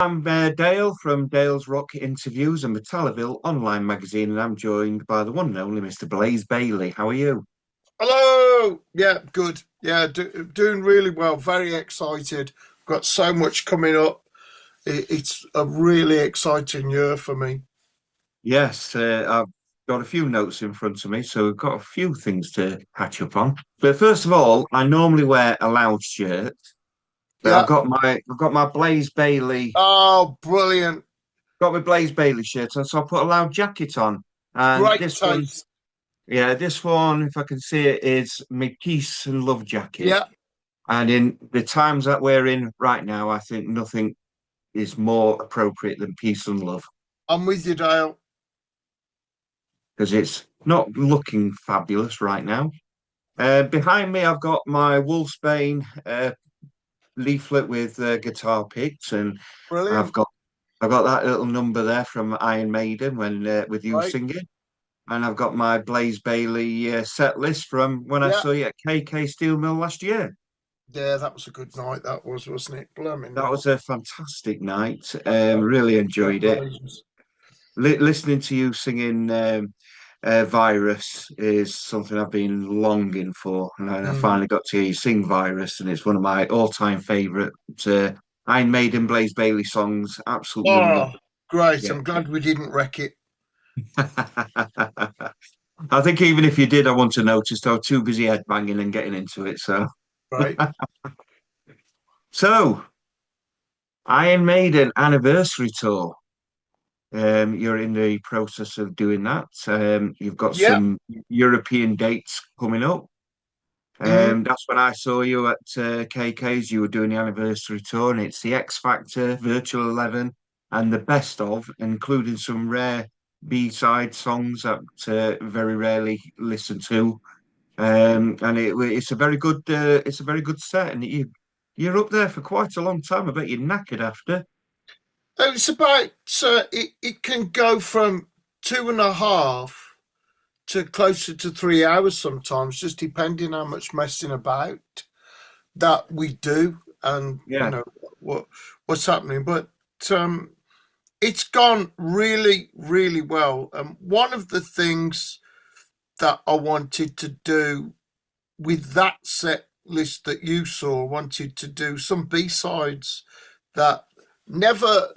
I'm Dale from Dale's Rock Interviews and Metalliville online magazine, and I'm joined by the one and only Mr. Blaze Bailey. How are you? Hello. Yeah, good. Yeah, doing really well. Very excited. Got so much coming up. It's a really exciting year for me. Yes, I've got a few notes in front of me, so we've got a few things to catch up on. But first of all, I normally wear a loud shirt, but I've Yeah. got my Blaze Bailey Oh, brilliant. got my Blaze Bailey shirt on, so I put a loud jacket on. And Great this one, taste. yeah, this one, if I can see it, is my peace and love jacket. Yeah, And in the times that we're in right now, I think nothing is more appropriate than peace and love I'm with you, Dale. because it's not looking fabulous right now. Behind me, I've got my Wolfsbane leaflet with guitar picks, and I've Brilliant. got I've got that little number there from Iron Maiden when with you Right. singing, and I've got my Blaze Bailey set list from when I Yeah. saw you at KK Steel Mill last year. Yeah, that was a good night. That was, wasn't it? Blooming That was hell. a fantastic night. Yeah. Really enjoyed it. Congratulations. Listening to you singing Virus is something I've been longing for, and I Mm. finally got to hear you sing Virus, and it's one of my all-time favourite Iron Maiden Blaze Bailey songs. Absolutely love Oh, great. it. I'm glad we didn't wreck it. I think even if you did, I wouldn't have noticed. I was too busy headbanging and getting into it. Right. So Iron Maiden anniversary tour. You're in the process of doing that. You've got Yeah. some European dates coming up. Mm. That's when I saw you at KK's. You were doing the anniversary tour, and it's the X Factor, Virtual 11, and the best of, including some rare B-side songs that very rarely listen to. And it's a very good set, and you're up there for quite a long time. I bet you're knackered after. It's about it can go from 2.5 to closer to 3 hours sometimes, just depending how much messing about that we do and Yeah, what what's happening. But um, it's gone really, really well. One of the things that I wanted to do with that set list that you saw, wanted to do some B sides that never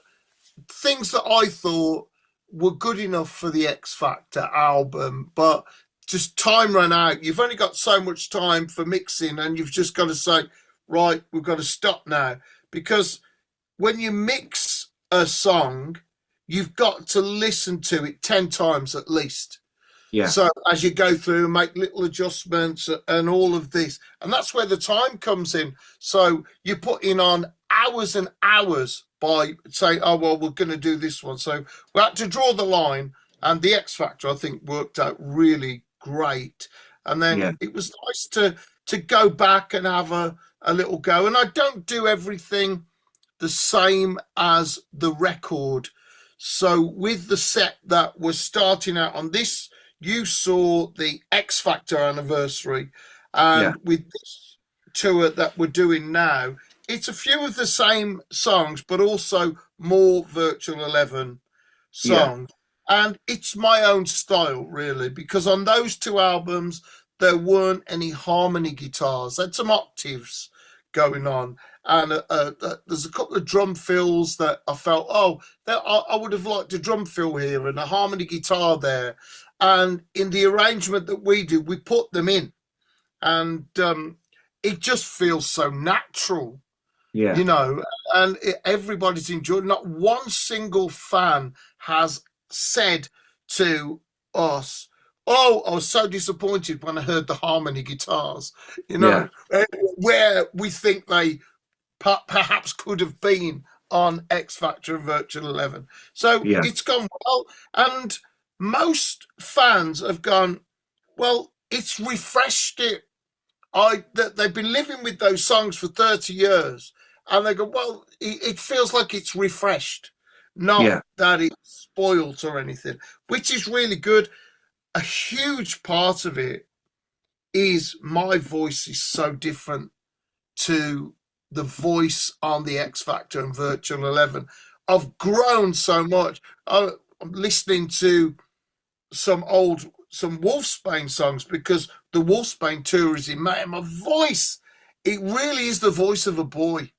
things that I thought were good enough for the X Factor album, but just time ran out. You've only got so much time for mixing, and you've just got to say, right, we've got to stop now. Because when you mix a song, you've got to listen to it 10 times at least. yeah, So as you go through and make little adjustments and all of this, and that's where the time comes in. So you're putting on hours and hours by saying, "Oh well, we're going to do this one." So we had to draw the line, and the X Factor I think worked out really great. And then yeah, it was nice to go back and have a little go. And I don't do everything the same as the record. So with the set that was starting out on this, you saw the X Factor anniversary, yeah, and with this tour that we're doing now, it's a few of the same songs, but also more Virtual 11 yeah, songs. And it's my own style, really, because on those two albums, there weren't any harmony guitars. There's some octaves going on. And there's a couple of drum fills that I felt, oh, I would have liked a drum fill here and a harmony guitar there. And in the arrangement that we do, we put them in. And it just feels so natural, yeah, you know, and everybody's enjoyed. Not one single fan has said to us, "Oh, I was so disappointed when I heard the harmony guitars," you yeah, know, where we think they perhaps could have been on X Factor and Virtual 11. So yeah, it's gone well, and most fans have gone, "Well, it's refreshed it." They've been living with those songs for 30 years, and they go, well, it feels like it's refreshed, not yeah, that it's spoilt or anything, which is really good. A huge part of it is my voice is so different to the voice on the X Factor and Virtual 11. I've grown so much. I'm listening to some Wolfsbane songs because the Wolfsbane tour is in May, and my voice, it really is the voice of a boy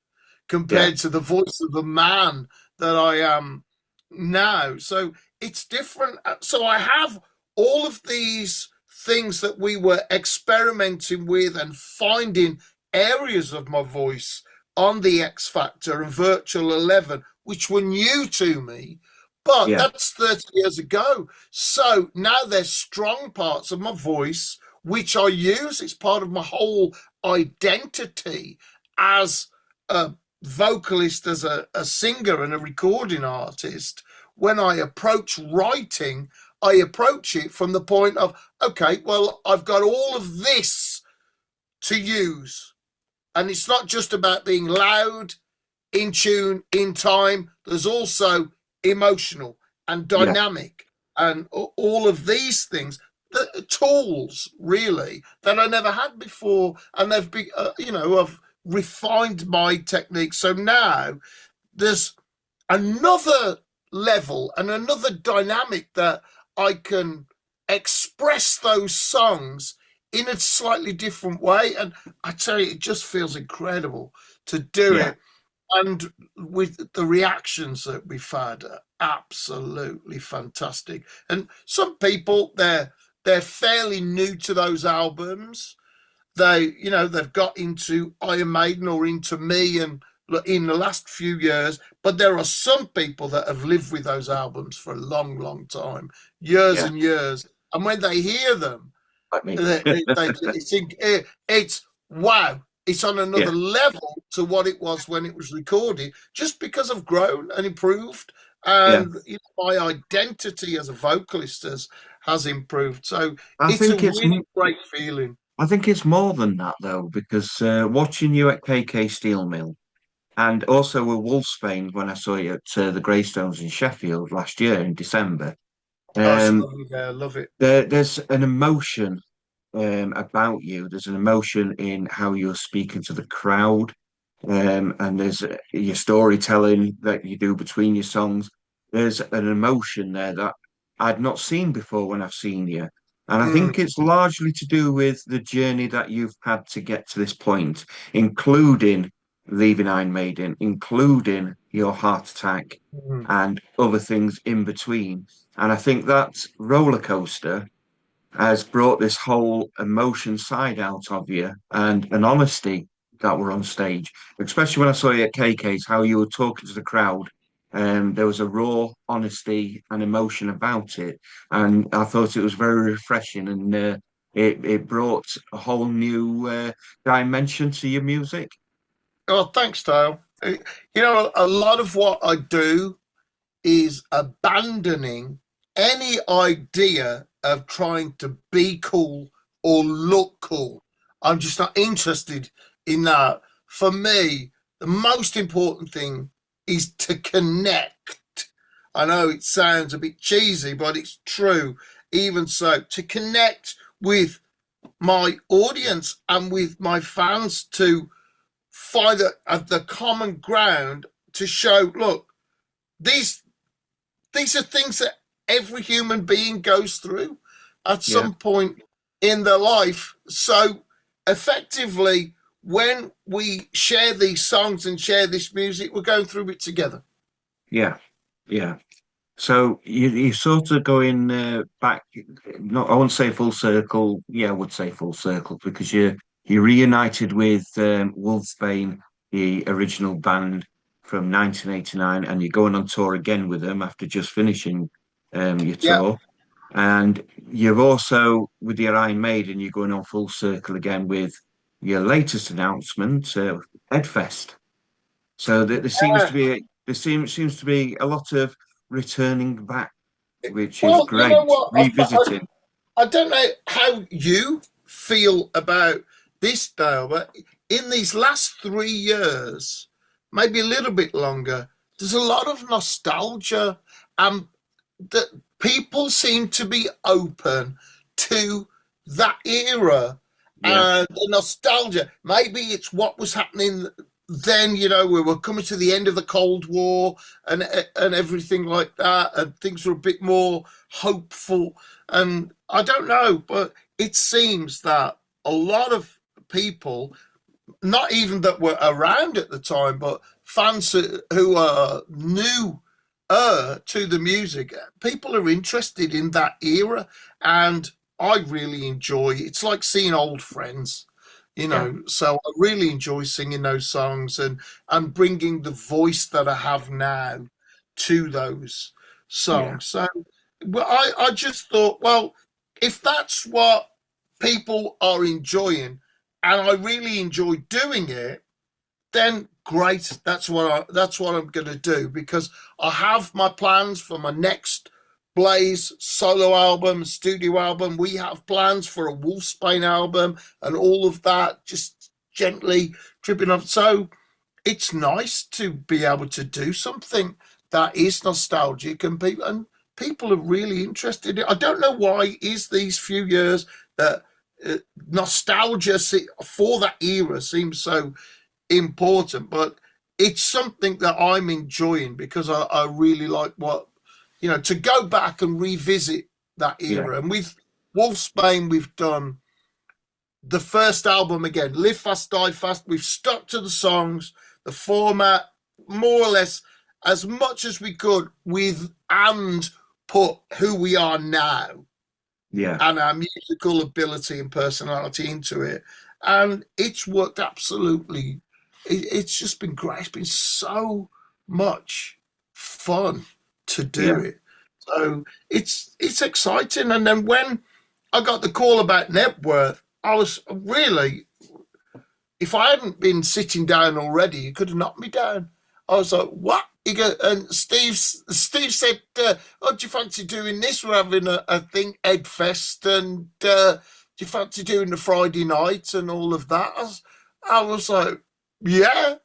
Yeah, compared to the voice of the man that I am now. So it's different. So I have all of these things that we were experimenting with and finding areas of my voice on the X Factor and Virtual 11, which were new to me. But yeah, that's 30 years ago. So now there's strong parts of my voice which I use. It's part of my whole identity as a vocalist, as a singer and a recording artist. When I approach writing, I approach it from the point of, okay, well, I've got all of this to use. And it's not just about being loud, in tune, in time. There's also emotional and yeah. dynamic and all of these things. The tools really that I never had before, and they've been, I've refined my technique. So now there's another level and another dynamic that I can express those songs in a slightly different way. And I tell you, it just feels incredible to do Yeah. it. And with the reactions that we've had are absolutely fantastic. And some people, they're fairly new to those albums. They've got into Iron Maiden or into me and in the last few years, but there are some people that have lived with those albums for a long, long time, years Yeah, and years. And when they hear them, like me. they think it's wow. It's on Yeah, another level to what it was when it was recorded, just because I've grown and improved, yeah. and my identity as a vocalist has improved. So I it's a think it's really great feeling. I think it's more than that though, because watching you at KK Steel Mill and also with Wolfsbane when I saw you at the Greystones in Sheffield last year in December, Oh, it's um, lovely there. I love it. there's an emotion about you. There's an emotion in how you're speaking to the crowd, and there's your storytelling that you do between your songs. There's an emotion there that I'd not seen before when I've seen you. And I Mm, think it's largely to do with the journey that you've had to get to this point, including leaving Iron Maiden, including your heart attack mm. and other things in between. And I think that roller coaster has brought this whole emotion side out of you and an honesty that were on stage, especially when I saw you at KK's, how you were talking to the crowd. There was a raw honesty and emotion about it. And I thought it was very refreshing and it brought a whole new dimension to your music. Oh, thanks, Dale. A lot of what I do is abandoning any idea of trying to be cool or look cool. I'm just not interested in that. For me, the most important thing is to connect. I know it sounds a bit cheesy, but it's true. Even so, to connect with my audience and with my fans, to find the common ground, to show, look, these these are things that every human being goes through at Yeah, some point in their life. So effectively, when we share these songs and share this music, we're going through it together. yeah, yeah. So you sort of going back, not I wouldn't say full circle. Yeah, I would say full circle because you reunited with Wolfsbane, the original band from 1989, and you're going on tour again with them after just finishing your Yeah. tour. And you've also with your Iron Maiden, you're going on full circle again with your latest announcement, EDDFEST. So there seems to be a lot of returning back, which is Well, you know great. what? Revisiting. I don't know how you feel about this, Dale, but in these last 3 years, maybe a little bit longer, there's a lot of nostalgia, and that people seem to be open to that era Yeah, and the nostalgia. Maybe it's what was happening then we were coming to the end of the Cold War and everything like that, and things were a bit more hopeful. And I don't know, but it seems that a lot of people, not even that were around at the time, but fans who are new to the music, people are interested in that era, and I really enjoy. It's like seeing old friends, Yeah, So I really enjoy singing those songs and bringing the voice that I have now to those yeah, songs. So well, I just thought, well, if that's what people are enjoying, and I really enjoy doing it, then great. That's what I'm going to do, because I have my plans for my next Blaze solo album, studio album. We have plans for a Wolfsbane album and all of that, just gently tripping up. So it's nice to be able to do something that is nostalgic, and people are really interested. I don't know why is these few years that nostalgia for that era seems so important, but it's something that I'm enjoying, because I really like to go back and revisit that yeah, era. And with Wolfsbane, we've done the first album again, Live Fast, Die Fast. We've stuck to the songs, the format, more or less as much as we could, and put who we are now yeah, and our musical ability and personality into it. And it's worked absolutely. It's just been great. It's been so much fun to do yeah, it. So it's exciting. And then when I got the call about Nebworth, I was really, if I hadn't been sitting down already, you could have knocked me down. I was like, what? And Steve said, oh, do you fancy doing this? We're having a thing, EDDFEST, and do you fancy doing the Friday night and all of that? I was like, yeah,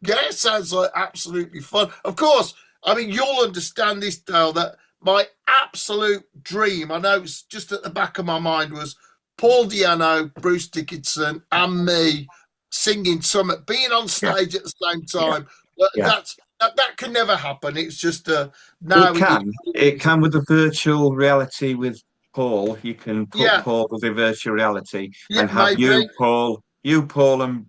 yeah, sounds like absolutely fun. Of course, I mean, you'll understand this, Dale, that my absolute dream, I know it's just at the back of my mind, was Paul Diano, Bruce Dickinson, and me singing Summit, being on yeah, stage at the same yeah, time. But yeah. that can never happen. It's just It now it is. can. It can with the virtual reality with Paul. You can put Yeah, Paul with the virtual reality yeah, and have maybe. Paul,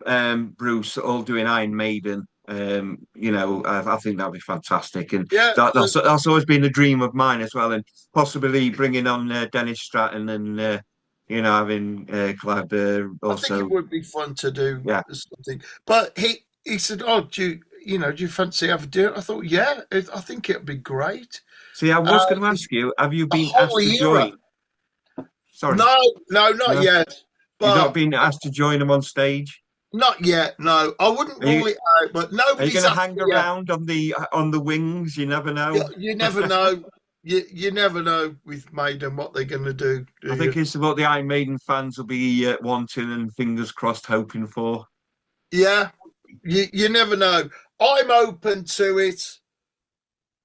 and Bruce all doing Iron Maiden. I think that'd be fantastic, and Yeah, that's always been a dream of mine as well. And possibly bringing on Dennis Stratton and having Clive Burr I think it also. would be fun to do Yeah. something. But he said, "Oh, do you fancy ever doing it?" I thought, yeah, I think it'd be great. See, I was going to It's ask you, have you a been whole asked to era. join? Sorry, No, no, not no, yet. you've not But been asked to join them on stage. not yet. No, I wouldn't Are you rule it out. But are you nobody's going to asked hang me yet. around on the wings? You never You, know. you never know. You never know with Maiden what they're going to do I think you? it's what the Iron Maiden fans will be wanting and fingers crossed hoping for. Yeah, you never know. I'm open to it.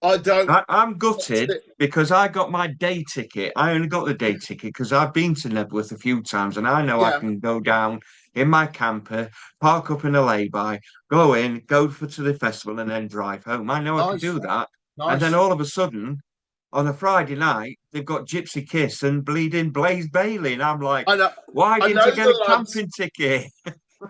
I don't. I'm gutted because I got my day ticket. I only got the day ticket because I've been to Nebworth a few times and I know I Yeah, can go down in my camper, park up in a lay-by, go in, to the festival and then drive home. I know I can nice, do that. And then nice. all of a sudden, on a Friday night, they've got Gypsy Kiss and Bleeding Blaze Bailey. And I'm like, I know. why I didn't I know get a the lads. camping ticket?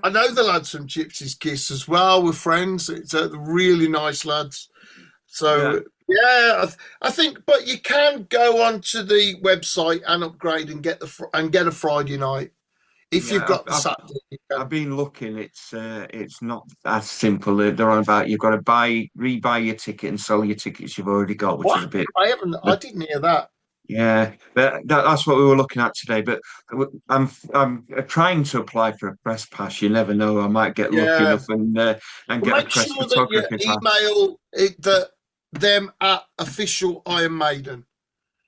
I know the lads from Gypsy's Kiss as well. We're friends. It's really nice lads. Yeah. So yeah, I think. But you can go onto the website and upgrade and get a Friday night if you've Yeah, got the Saturday. You I've can. been looking. It's not as simple. They're on about you've got to rebuy your ticket and sell your tickets you've already got, which is What? a bit. I haven't. I didn't hear that. Yeah, but that's what we were looking at today. But I'm trying to apply for a press pass. You never know. I might get lucky Yeah. enough and Well, get a make press sure that you photography pass. email them at official Iron Maiden,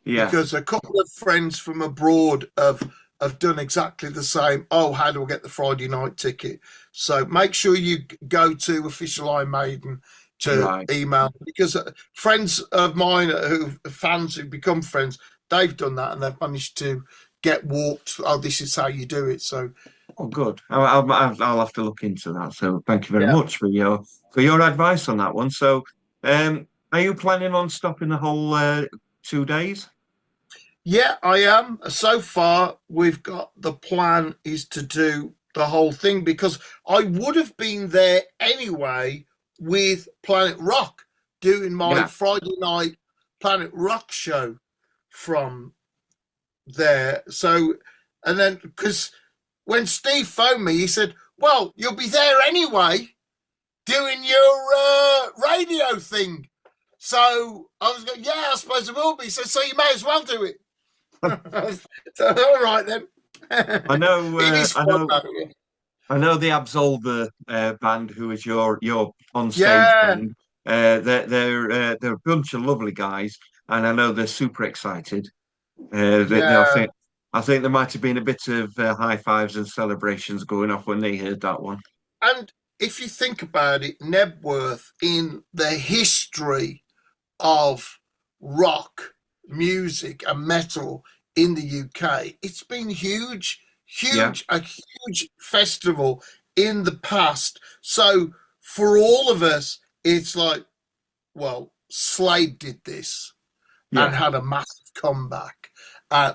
Yeah, because a couple of friends from abroad have done exactly the same. Oh, how do I get the Friday night ticket? So make sure you go to official Iron Maiden to right. email, because friends of mine who fans who've become friends, they've done that and they've managed to get walked. Oh, this is how you do it. So Oh, good. I'll have to look into that. So thank you very Yeah. much for your advice on that one. So, are you planning on stopping the whole 2 days? Yeah, I am. So far, we've got the plan is to do the whole thing because I would have been there anyway with Planet Rock doing my Yeah. Friday night Planet Rock show from there. So, and then because when Steve phoned me, he said, "Well, you'll be there anyway doing your radio thing." So I was going, "Yeah, I suppose it will be." So you may as well do it. So, all right then. I know. It is fun though. I know the Absolver band, who is your on stage Yeah, band. They're a bunch of lovely guys, and I know they're super excited. yeah. I think there might have been a bit of high fives and celebrations going off when they heard that one. And if you think about it, Nebworth in the history of rock music and metal in the UK, it's been huge, Yeah, a huge festival in the past. So for all of us, it's like, well, Slade did this and yeah, had a massive comeback.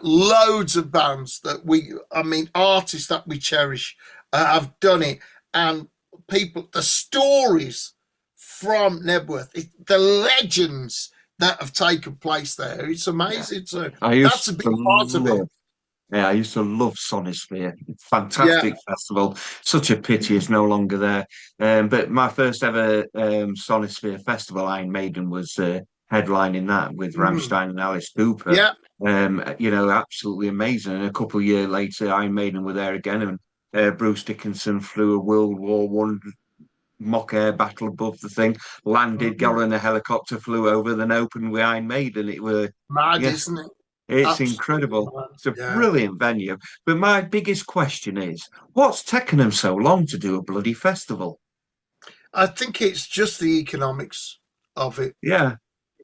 Loads of bands that I mean, artists that we cherish have done it, and people, the stories from Nebworth, the legends that have taken place there. It's yeah. amazing. So I that's used a big to part of it. love. Yeah, I used to love Sonisphere. Yeah. Fantastic festival. Such a pity it's no longer there. But my first ever Sonisphere festival, Iron Maiden, was headlining that with Mm. Rammstein and Alice Cooper. Yeah. Absolutely amazing. And a couple of years later, Iron Maiden were there again, and Bruce Dickinson flew a World War I mock air battle above the thing, landed, got Mm. in a helicopter, flew over, then opened with Iron Maiden. It were, Mad, yeah, isn't it? it's Absolutely incredible. mad. It's a Yeah. brilliant venue. But my biggest question is, what's taken them so long to do a bloody festival? I think it's just the economics of it. Yeah,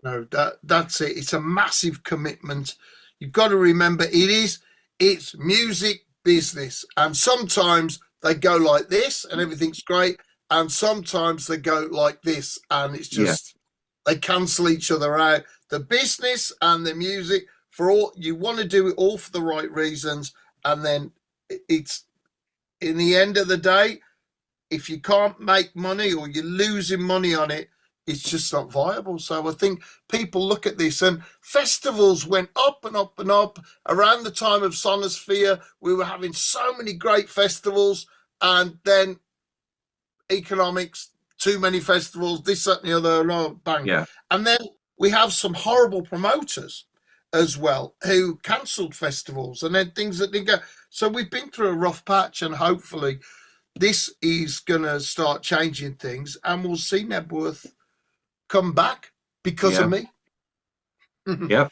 No, that's it. It's a massive commitment. You've got to remember it's music business. And sometimes they go like this and everything's great. And sometimes they go like this and it's yeah, just they cancel each other out. The business and the music for all you want to do it all for the right reasons. And then it's in the end of the day, if you can't make money or you're losing money on it, it's just not viable. So I think people look at this and festivals went up and up and up. Around the time of Sonosphere, we were having so many great festivals, and then economics, too many festivals, this, that, and the other, oh, bang. yeah. And then we have some horrible promoters as well who cancelled festivals and then things that didn't go. So we've been through a rough patch, and hopefully this is going to start changing things, and we'll see Nebworth come back because of Yeah, me. yeah.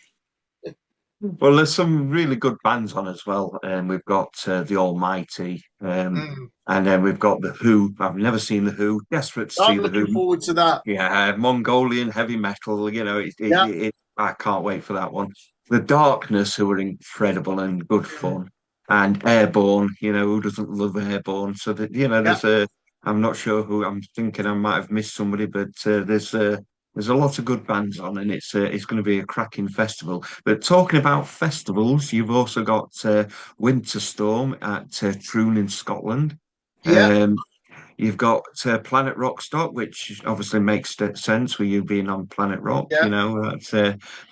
Well, there's some really good bands on as well. We've got the Almighty, Mm. and then we've got the Who. I've never seen the Who. Desperate to see I'm the looking Who. forward to that. Yeah, Mongolian heavy metal. Yeah, I can't wait for that one. The Darkness, who are incredible and good fun, and Airborne. Who doesn't love Airborne? So that yeah, there's a. I'm not sure who. I'm thinking I might have missed somebody, but there's a lot of good bands on, and it's going to be a cracking festival. But talking about festivals, you've also got Winter Storm at Troon in Scotland. yeah, Um, You've got Planet Rockstock, which obviously makes sense with you being on Planet Rock. yeah.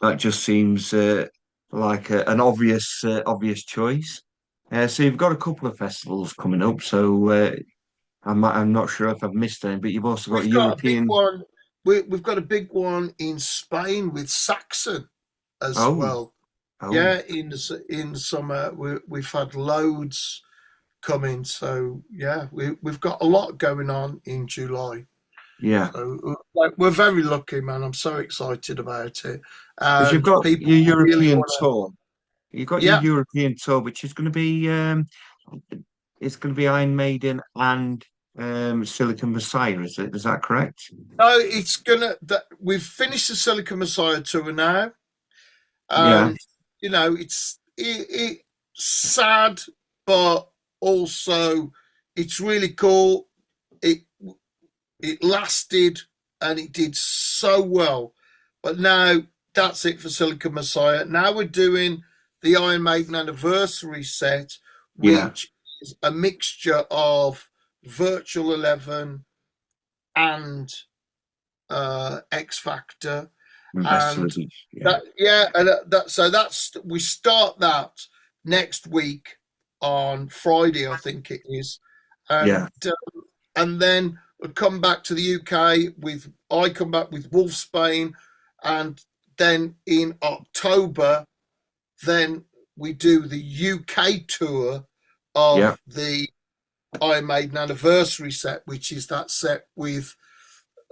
That just seems like an obvious choice. So you've got a couple of festivals coming up. So I'm not sure if I've missed any, but you've also got We've got a big European. one. We've got a big one in Spain with Saxon as Oh, well. oh, Yeah, in summer we've had loads coming. So yeah, we've got a lot going on in July. yeah. So like, we're very lucky, man. I'm so excited about it, Because you've and got people your really European want to. tour. You've got your Yeah, European tour, which is going to be it's going to be Iron Maiden and Silicon Messiah. Is that correct? no, it's gonna. We've finished the Silicon Messiah tour now, Yeah, and it's sad, but also, it's really cool. It it lasted and it did so well. But now that's it for Silicon Messiah. Now we're doing the Iron Maiden anniversary set, Yeah, which is a mixture of Virtual 11 and X Factor. Investor And Edition. Yeah, that, yeah, and that's we start that next week on Friday, I think it is, yeah, and then we'll come back to the UK with I come back with Wolfsbane, and then in October, then we do the UK tour yeah. of the Iron Maiden anniversary set, which is that set with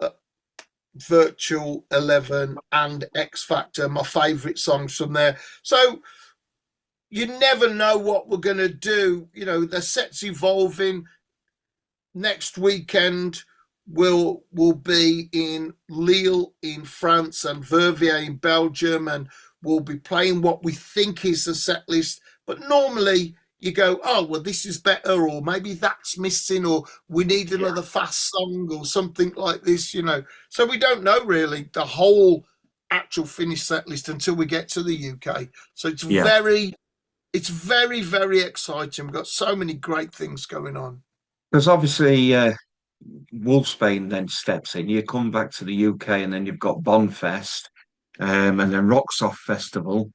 uh, Virtual 11 and X Factor, my favourite songs from there. So you never know what we're going to do. You know, the set's evolving. Next weekend will be in Lille in France and Verviers in Belgium, and we'll be playing what we think is the set list. But normally you go, oh well, this is better, or maybe that's missing, or we need Yeah. another fast song or something like this, you know. So we don't know really the whole actual finished set list until we get to the UK. So Yeah. it's very, very exciting. We've got so many great things going on. Because obviously, Wolfsbane then steps in. You come back to the UK, and then you've got Bonfest, and then Rocksoft Festival.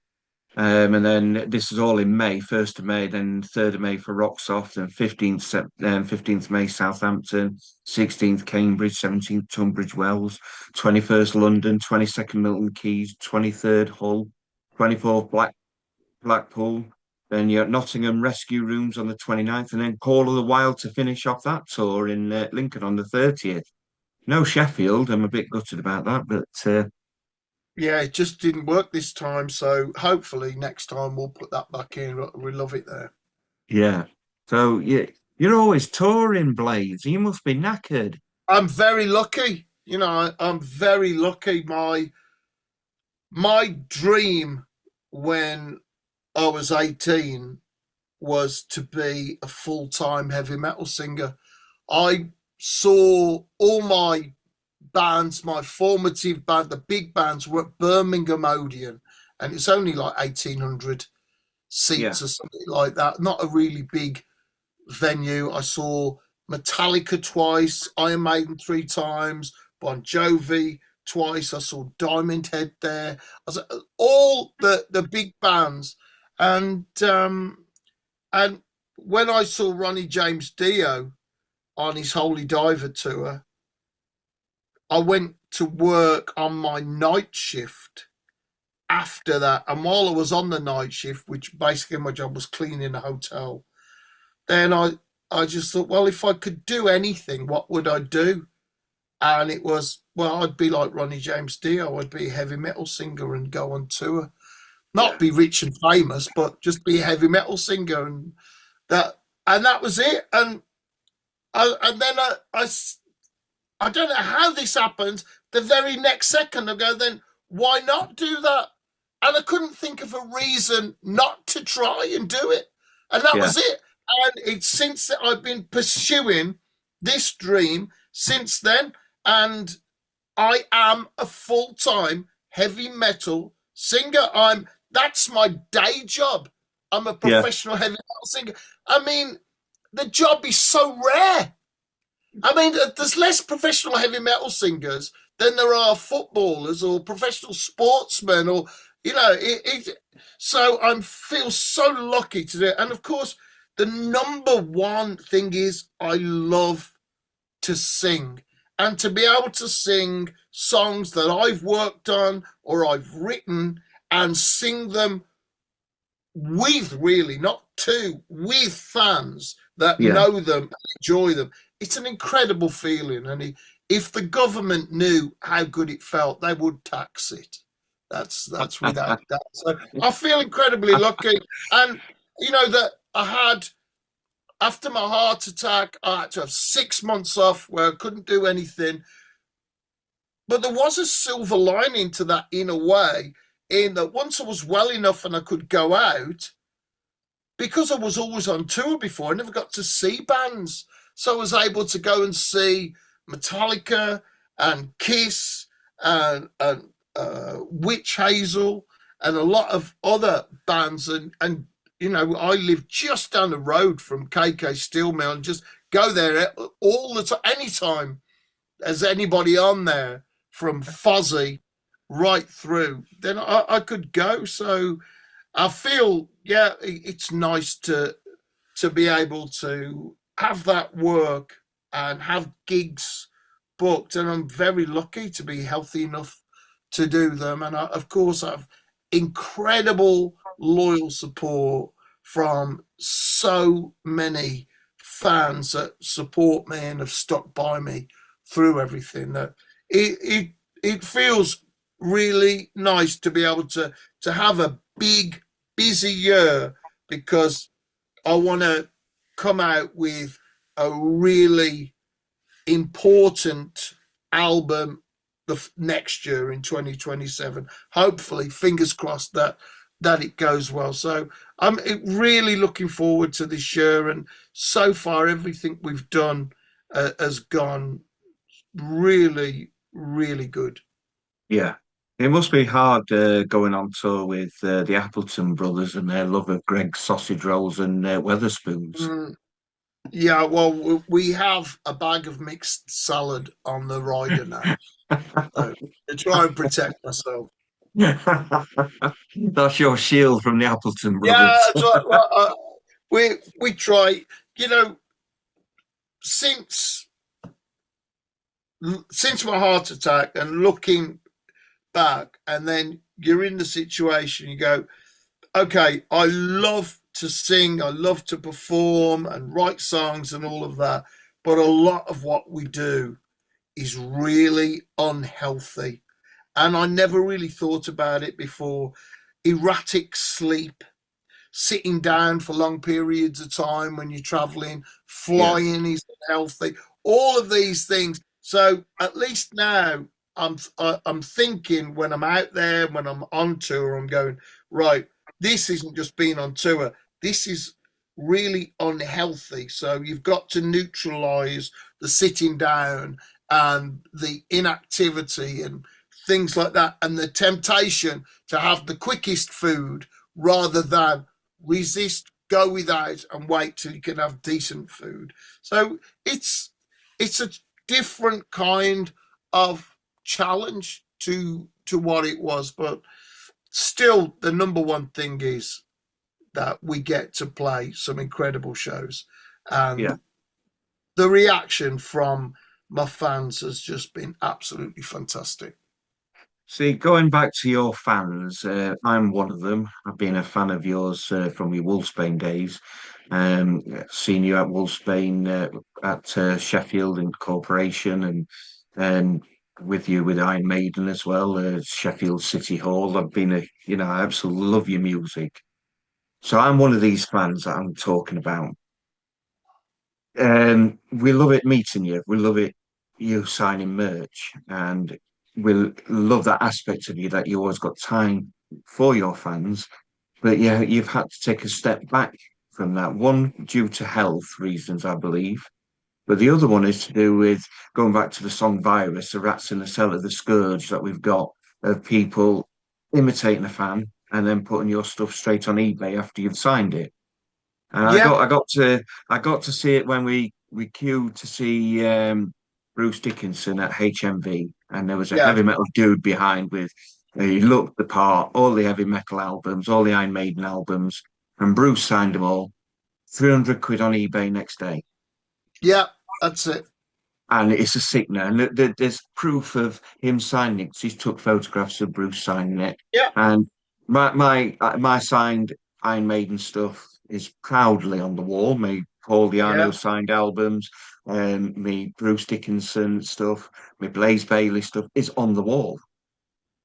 And then this is all in May, 1st of May, then 3rd of May for Rocksoft, and 15th May Southampton, 16th Cambridge, 17th Tunbridge Wells, 21st London, 22nd Milton Keynes, 23rd Hull, 24th Blackpool. Then you're at Nottingham Rescue Rooms on the 29th, and then Call of the Wild to finish off that tour in Lincoln on the 30th. No Sheffield, I'm a bit gutted about that, but Yeah, it just didn't work this time. So hopefully next time we'll put that back in. We love it there. yeah. So you're always touring, Blades. You must be knackered. I'm very lucky. You know, I'm very lucky. My dream when I was 18 was to be a full-time heavy metal singer. I saw all my bands, my formative band, the big bands were at Birmingham Odeon, and it's only like 1,800 Yeah, seats or something like that. Not a really big venue. I saw Metallica twice, Iron Maiden three times, Bon Jovi twice. I saw Diamond Head there. I saw all the big bands, and when I saw Ronnie James Dio on his Holy Diver tour, I went to work on my night shift after that. And while I was on the night shift, which basically my job was cleaning a hotel, then I just thought, well, if I could do anything, what would I do? And it was, well, I'd be like Ronnie James Dio. I'd be a heavy metal singer and go on tour. Not yeah, be rich and famous, but just be a heavy metal singer. That and that was it. And then I don't know how this happened. The very next second, I go, then why not do that? And I couldn't think of a reason not to try and do it. And that yeah, was it. And it's since that I've been pursuing this dream since then. And I am a full-time heavy metal singer. That's my day job. I'm a yeah, professional heavy metal singer. I mean, the job is so rare. I mean, there's less professional heavy metal singers than there are footballers or professional sportsmen, or you know. So I feel so lucky to do it. And of course, the number one thing is I love to sing, and to be able to sing songs that I've worked on or I've written and sing them with, really not to, with fans that yeah. know them and enjoy them. It's an incredible feeling, and if the government knew how good it felt, they would tax it. That's without that. So I feel incredibly lucky, and you know that I had, after my heart attack, I had to have 6 months off where I couldn't do anything. But there was a silver lining to that in a way, in that once I was well enough and I could go out, because I was always on tour before, I never got to see bands. So I was able to go and see Metallica and Kiss and Witch Hazel and a lot of other bands. And you know, I live just down the road from KK Steel Mill and just go there all the time, anytime there's anybody on there from Fozzy right through, then I could go. So I feel, yeah, it's nice to be able to have that work and have gigs booked, and I'm very lucky to be healthy enough to do them. And of course, I have incredible loyal support from so many fans that support me and have stuck by me through everything. That it feels really nice to be able to have a big busy year, because I want to come out with a really important album the next year in 2027. Hopefully, fingers crossed that it goes well. So I'm really looking forward to this year, and so far everything we've done has gone really, really good. Yeah. It must be hard going on tour with the Appleton brothers and their love of Greg's sausage rolls and Weatherspoons. Mm, yeah, well, we have a bag of mixed salad on the rider now, so to try and protect myself. That's your shield from the Appleton Yeah, brothers. that's what we try. You know, since since my heart attack and looking back, and then you're in the situation, you go, okay, I love to sing, I love to perform and write songs and all of that, but a lot of what we do is really unhealthy. And I never really thought about it before. Erratic sleep, sitting down for long periods of time when you're traveling, Yeah. flying is unhealthy, all of these things. So at least now I'm thinking when I'm out there, when I'm on tour, I'm going, right, this isn't just being on tour. This is really unhealthy. So you've got to neutralize the sitting down and the inactivity and things like that, and the temptation to have the quickest food rather than resist, go without, and wait till you can have decent food. So it's a different kind of challenge to what it was, but still the number one thing is that we get to play some incredible shows, Yeah. and the reaction from my fans has just been absolutely fantastic. See, going back to your fans, I'm one of them. I've been a fan of yours from your Wolfsbane days. Seen you at Wolfsbane at Sheffield Corporation, and with you with Iron Maiden as well, Sheffield City Hall. I absolutely love your music. So I'm one of these fans that I'm talking about. We love it meeting you. We love it you signing merch, and we love that aspect of you that you always got time for your fans. But yeah, you've had to take a step back from that. One due to health reasons, I believe, but the other one is to do with going back to the song "Virus," the rats in the cellar, the scourge that we've got of people imitating a fan and then putting your stuff straight on eBay after you've signed it. And Yeah, I got to see it when we queued to see Bruce Dickinson at HMV, and there was a yeah. heavy metal dude behind with he looked the part, all the heavy metal albums, all the Iron Maiden albums, and Bruce signed them all, 300 quid on eBay next day. Yeah, that's it. And it's a sickener. And there's proof of him signing it 'cause he's took photographs of Bruce signing it. Yeah. And my signed Iron Maiden stuff is proudly on the wall. Me Paul Yeah. Di'Anno signed albums, me Bruce Dickinson stuff, me Blaze Bailey stuff is on the wall.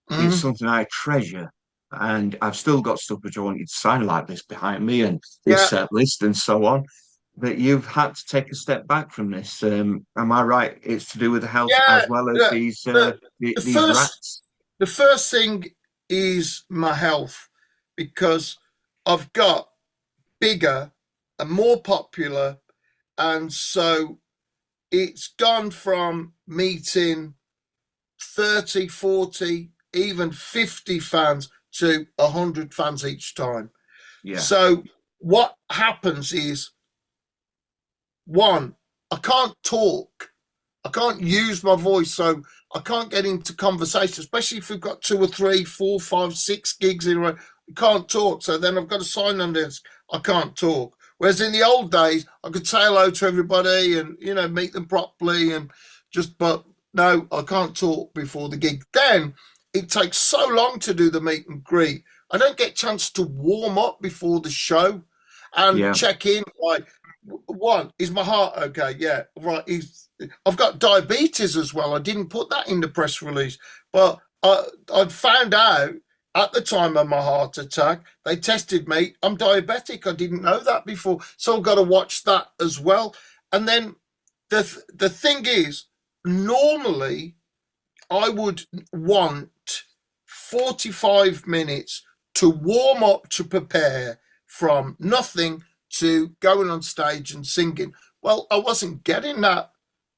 It's Mm. something I treasure. And I've still got stuff which I want you to sign like this behind me and this Yeah. set list and so on. But you've had to take a step back from this. Am I right? It's to do with the health Yeah. as well as The, the, the these first rats. the first thing is my health, because I've got bigger and more popular. And so it's gone from meeting 30, 40, even 50 fans to 100 fans each time. Yeah. So what happens is, one, I can't talk. I can't use my voice, so I can't get into conversation, especially if we've got 2 or 3, 4, 5, 6 gigs in a row. I can't talk, so then I've got to sign on this. I can't talk. Whereas in the old days, I could say hello to everybody and, meet them properly and but no, I can't talk before the gig. Then it takes so long to do the meet and greet. I don't get a chance to warm up before the show and Yeah. check in. Like, one, is my heart okay? Yeah, right. I've got diabetes as well. I didn't put that in the press release, but I'd found out at the time of my heart attack. They tested me. I'm diabetic. I didn't know that before, so I've got to watch that as well. And then the thing is, normally I would want 45 minutes to warm up, to prepare from nothing to going on stage and singing. Well, I wasn't getting that.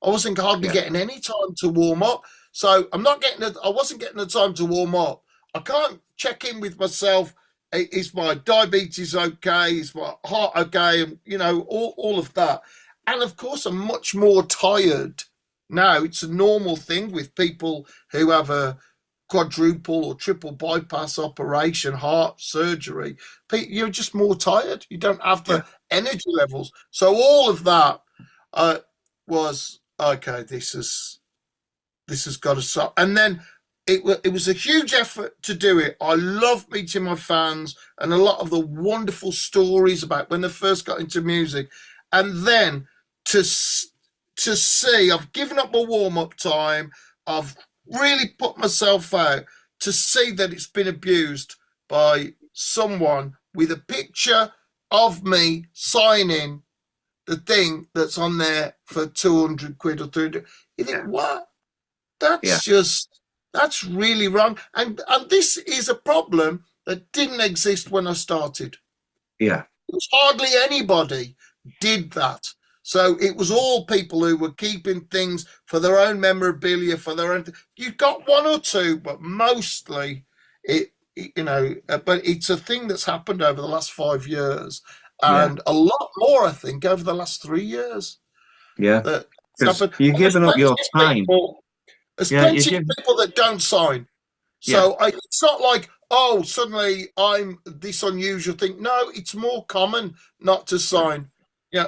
I wasn't hardly getting any time to warm up. So I wasn't getting the time to warm up. I can't check in with myself. Is my diabetes okay? Is my heart okay? And, all of that. And of course, I'm much more tired now. It's a normal thing with people who have a quadruple or triple bypass operation, heart surgery. You're just more tired. You don't have the energy levels. So all of that was, okay, this has got to stop. And then it was a huge effort to do it. I love meeting my fans and a lot of the wonderful stories about when they first got into music. And then to see, I've given up my warm-up time. I've really put myself out, to see that it's been abused by someone with a picture of me signing the thing that's on there for 200 quid or 300. You think, what? That's really wrong. And this is a problem that didn't exist when I started. Yeah. It was hardly anybody did that. So it was all people who were keeping things for their own memorabilia, for their own. You've got one or two, but mostly but it's a thing that's happened over the last 5 years, and a lot more, I think, over the last 3 years. Yeah, because you're giving up your time. There's plenty of people that don't sign. So it's not like, suddenly I'm this unusual thing. No, it's more common not to sign.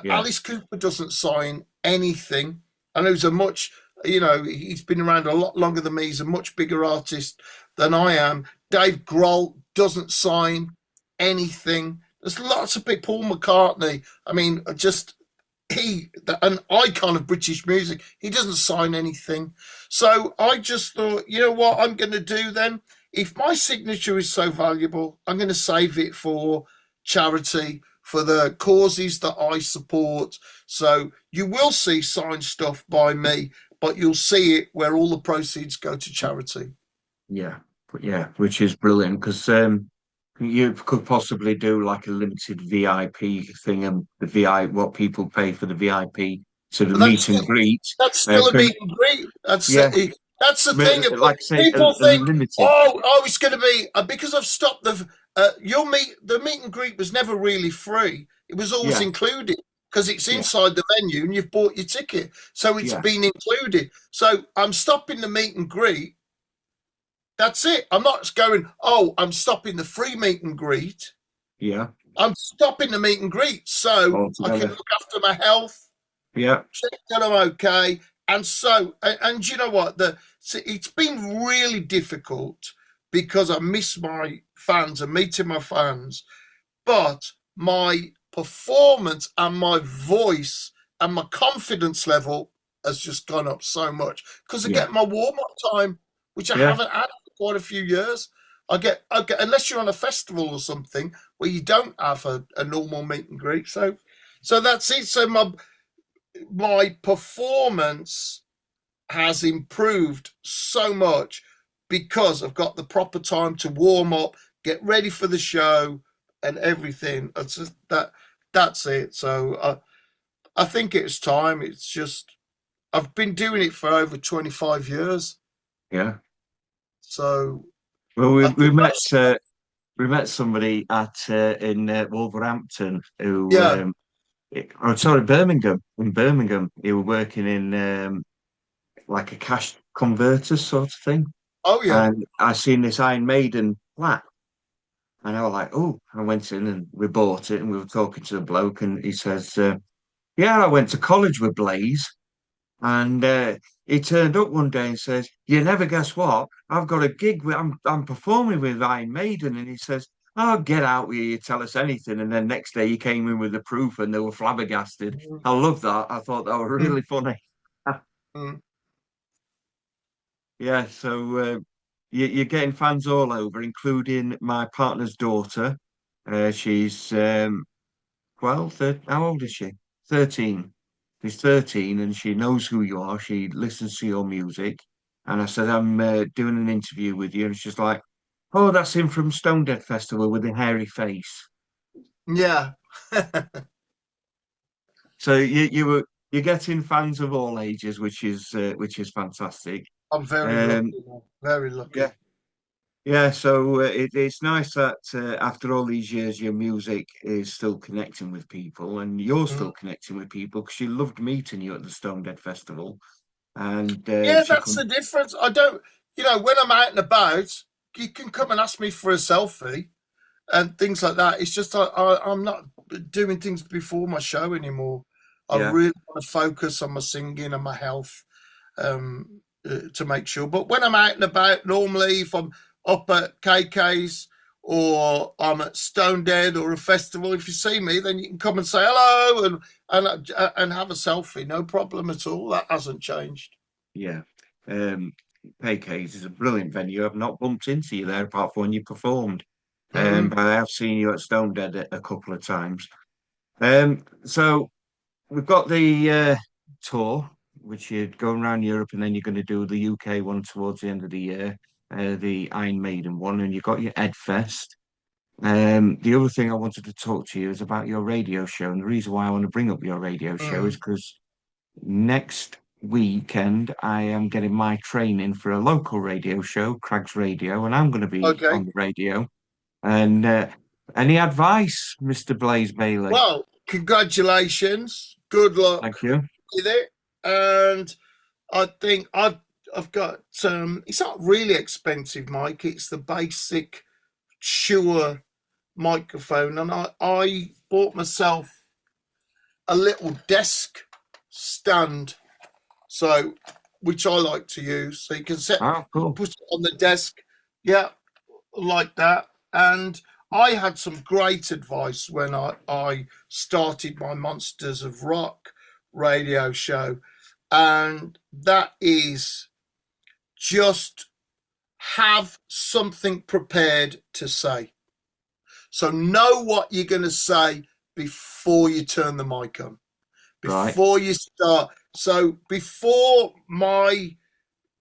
Alice Cooper doesn't sign anything. I know he's been around a lot longer than me. He's a much bigger artist than I am. Dave Grohl doesn't sign anything. There's lots of people. Paul McCartney, I mean, an icon of British music, he doesn't sign anything. So I just thought, you know what I'm going to do then? If my signature is so valuable, I'm going to save it for charity, for the causes that I support. So you will see signed stuff by me, but you'll see it where all the proceeds go to charity. Yeah, which is brilliant, because you could possibly do like a limited VIP thing, and what people pay for the VIP, so the meet and greet. That's still a meet and greet. That's the thing. Like I say, people think, limited. it's going to be because I've stopped the meet and greet was never really free. It was always included, because it's inside the venue and you've bought your ticket, so it's been included. So I'm stopping the meet and greet. That's it. I'm not going, I'm stopping the free meet and greet. Yeah. I'm stopping the meet and greet so I can look after my health. Yeah. Check that I'm okay. And so, and you know what? It's been really difficult because I miss my fans and meeting my fans. But my performance and my voice and my confidence level has just gone up so much because I get my warm-up time, which I haven't had for quite a few years. I get unless you're on a festival or something where you don't have a normal meet and greet. So that's it. So my performance has improved so much because I've got the proper time to warm up, get ready for the show, and everything. It's just that's it. So I think it's time. It's just I've been doing it for over 25 years. Yeah. So Well, I think that's we met somebody at in Wolverhampton who yeah. oh sorry, Birmingham. In Birmingham, he was working in like a cash converter sort of thing. Oh yeah. And I seen this Iron Maiden flat. And I was like, oh, I went in and we bought it and we were talking to the bloke and he says, yeah, I went to college with Blaze. And he turned up one day and says, you never guess what? I've got a gig with, I'm performing with Iron Maiden. And he says, oh, get out with you, tell us anything. And then next day he came in with the proof and they were flabbergasted. Mm, I love that. I thought that was mm, really funny. mm. Yeah, so you're getting fans all over, including my partner's daughter. She's 12, how old is she? 13. She's 13 and she knows who you are. She listens to your music. And I said, I'm doing an interview with you. And she's like, oh, that's him from Stone Dead Festival with the hairy face. Yeah. So you're getting fans of all ages, which is fantastic. I'm very Um, lucky. Very yeah, lucky. yeah. So it's nice that after all these years, your music is still connecting with people, and you're Mm. still connecting with people because she loved meeting you at the Stone Dead Festival, and Yeah, she that's come. the difference. I don't, when I'm out and about, you can come and ask me for a selfie and things like that. It's just I'm not doing things before my show anymore. I Yeah, really want to focus on my singing and my health to make sure. But when I'm out and about, normally if I'm up at KK's or I'm at Stone Dead or a festival, if you see me, then you can come and say hello and have a selfie. No problem at all. That hasn't changed. yeah. Um, PK's is a brilliant venue. I've not bumped into you there apart from when you performed, Mm. but I have seen you at Stone Dead a couple of times. So we've got the tour, which you're going around Europe, and then you're going to do the UK one towards the end of the year, the Iron Maiden one, and you've got your EDDFEST. The other thing I wanted to talk to you is about your radio show, and the reason why I want to bring up your radio show is Mm. because next weekend I am getting my training for a local radio show, Craig's Radio, and I'm going to be Okay. on the radio. And any advice, Mr. Blaze Bailey? Well, congratulations. Good luck Thank you. with it. And I think I've got it's not really expensive, Mike. It's the basic Shure microphone, and I bought myself a little desk stand, so which I like to use. So you can Oh, cool. put it on the desk, yeah, like that. And I had some great advice when I started my Monsters of Rock radio show, and that is just have something prepared to say. So know what you're going to say before you turn the mic on, Right. before you start. So before my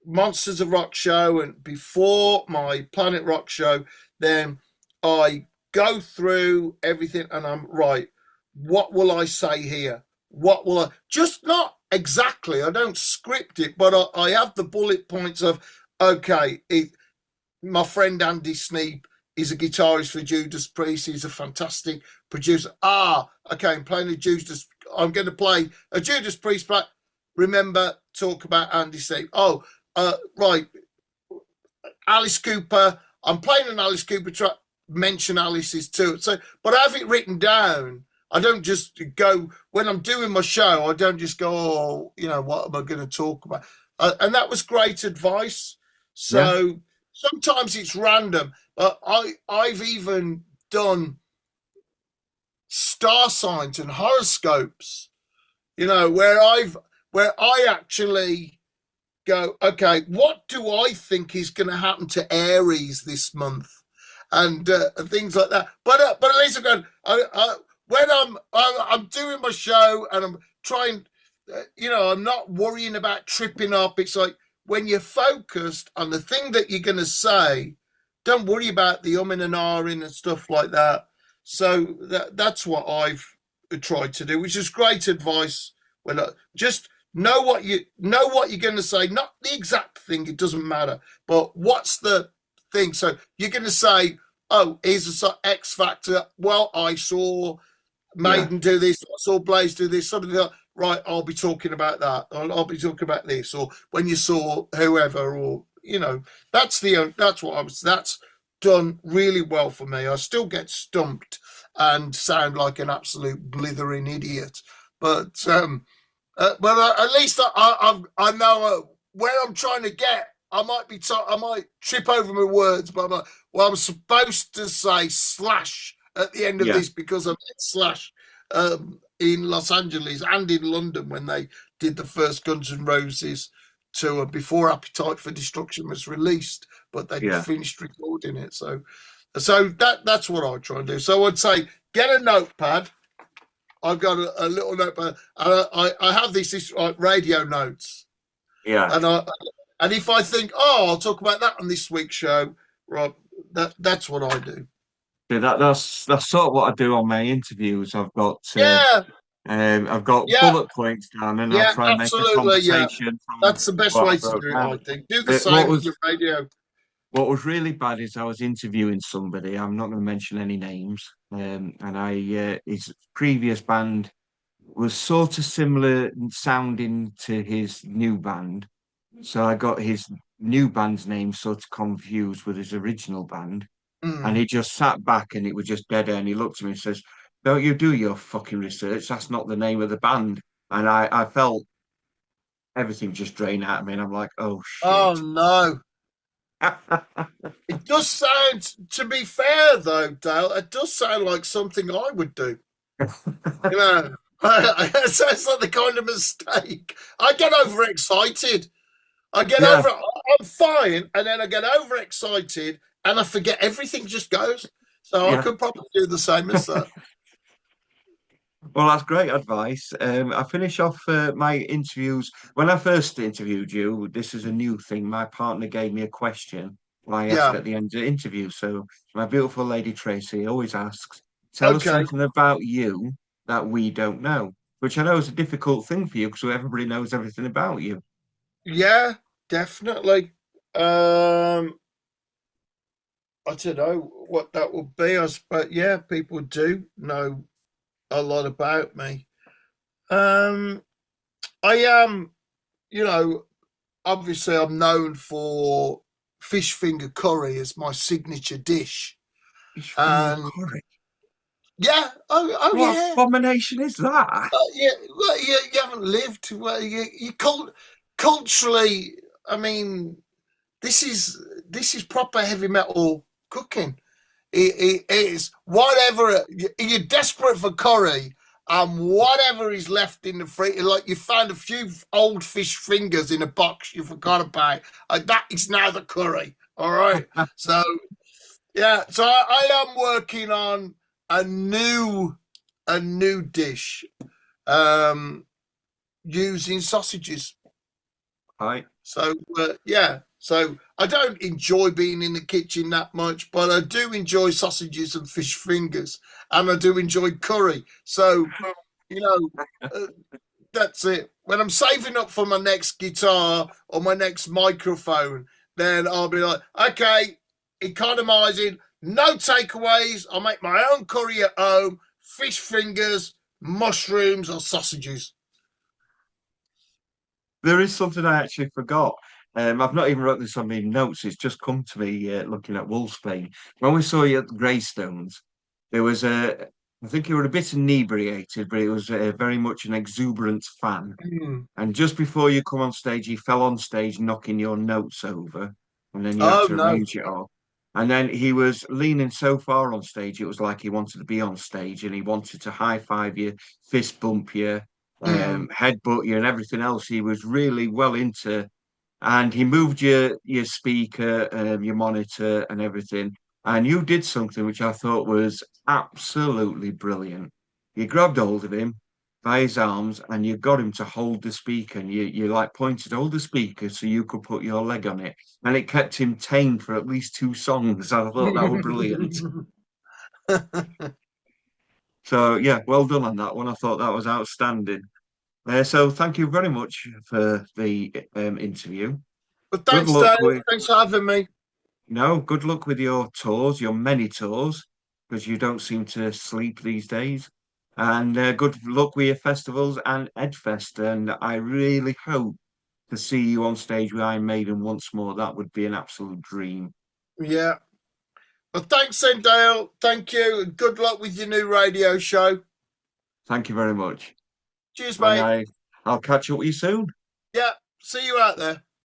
Monsters of Rock show and before my Planet Rock show, then I go through everything and I'm right. What will I say here? What will I just not exactly? I don't script it, but I have the bullet points of okay. My friend Andy Sneap is a guitarist for Judas Priest. He's a fantastic producer. Okay, I'm playing a Judas. I'm going to play a Judas Priest track. Remember, talk about Andy Sneap. Right. Alice Cooper. I'm playing an Alice Cooper track. Mention Alice's too. So, but I have it written down. I don't just go when I'm doing my show. I don't just go, what am I going to talk about? And that was great advice. Yeah. So sometimes it's random. I've even done star signs and horoscopes. Where I actually go, okay, what do I think is going to happen to Aries this month, and things like that. But at least I'm going. When I'm doing my show and I'm trying, I'm not worrying about tripping up. It's like when you're focused on the thing that you're going to say, don't worry about the umming and ahhing and stuff like that. So that's what I've tried to do, which is great advice. When just know what you're going to say, not the exact thing. It doesn't matter, but what's the thing? So you're going to say, "Oh, here's a X Factor." Well, I saw Yeah, Maiden do this. I saw Blaze do this. Something like, right, I'll be talking about that. I'll be talking about this. Or when you saw whoever, or that's what I was. That's done really well for me. I still get stumped and sound like an absolute blithering idiot, but at least I know where I'm trying to get. I might trip over my words, but I'm like, well, I'm supposed to say slash at the end of yeah, this because I met Slash in Los Angeles and in London when they did the first Guns N' Roses tour before Appetite for Destruction was released, but they'd yeah. finished recording it. So that's what I try and do. So I'd say get a notepad. I've got a little notepad. I have these radio notes, Yeah. and if I think, oh, I'll talk about that on this week's show, right? That's what I do. Yeah, that's sort of what I do on my interviews. Yeah, I've got yeah, bullet points down, and I'll yeah, try and make a absolutely. Yeah, conversation from that's the best what I way to wrote do it. I down. think do the Uh, what same with was your radio. what was really bad is I was interviewing somebody. I'm not going to mention any names, and his previous band was sort of similar in sounding to his new band, so I got his new band's name sort of confused with his original band. And Mm. he just sat back and it was just dead air. And he looked at me and says, "Don't you do your fucking research? That's not the name of the band." And I felt everything just drain out of me. And I'm like, oh Oh shit. no. It does sound, to be fair though, Dale, it does sound like something I would do. You know, it sounds like the kind of mistake. I get overexcited. I get Yeah, over. I'm fine, and then I get overexcited, and I forget everything. Just goes. So I yeah. could probably do the same as that. Well, that's great advice. I finish off my interviews. When I first interviewed you, this is a new thing. My partner gave me a question I asked Yeah. at the end of the interview. So my beautiful lady Tracy always asks, "Tell us Okay. something about you that we don't know," which I know is a difficult thing for you because everybody knows everything about you. Yeah. Definitely. Um. I don't know what that would be. But yeah, people do know a lot about me. Um. I am. You know, obviously, I'm known for fish finger curry as my signature dish. Fish finger And curry. yeah, oh What yeah, abomination is that? yeah. Well, you haven't lived. Well, culturally. I mean, this is proper heavy metal cooking. It is whatever you're desperate for curry, and whatever is left in the freezer. Like you found a few old fish fingers in a box you forgot about. That is now the curry. All right. So yeah, so I am working on a new a new dish um, using sausages. Right. So yeah, so I don't enjoy being in the kitchen that much, but I do enjoy sausages and fish fingers, and I do enjoy curry. So you know, uh, that's it. When I'm saving up for my next guitar or my next microphone, then I'll be like, okay, economizing, no takeaways. I'll make my own curry at home, fish fingers, mushrooms, or sausages. There is something I actually forgot. I've not even wrote this on my notes. It's just come to me looking at Wolfsbane. When we saw you at the Greystones, there was I think you were a bit inebriated, but it was very much an exuberant fan. Mm. And just before you come on stage, he fell on stage, knocking your notes over, and then you had Oh to no. arrange it all. And then he was leaning so far on stage, it was like he wanted to be on stage and he wanted to high five you, fist bump you, Mm. headbutt you, and everything else. He was really well into, and he moved your speaker, your monitor, and everything. And you did something which I thought was absolutely brilliant. You grabbed hold of him by his arms and you got him to hold the speaker, and you like pointed hold the speaker so you could put your leg on it, and it kept him tame for at least two songs. I thought that was brilliant. So yeah, well done on that one. I thought that was outstanding. So thank you very much for the interview. But Good thanks, luck Dale. with Thanks for having me. good luck with your tours, your many tours, because you don't seem to sleep these days. And good luck with your festivals and EDDFEST. And I really hope to see you on stage with Iron Maiden once more. That would be an absolute dream. Yeah. Well, thanks, then, Dale. Thank you. And good luck with your new radio show. Thank you very much. Cheers, And mate. I'll catch up with you soon. Yeah. See you out there.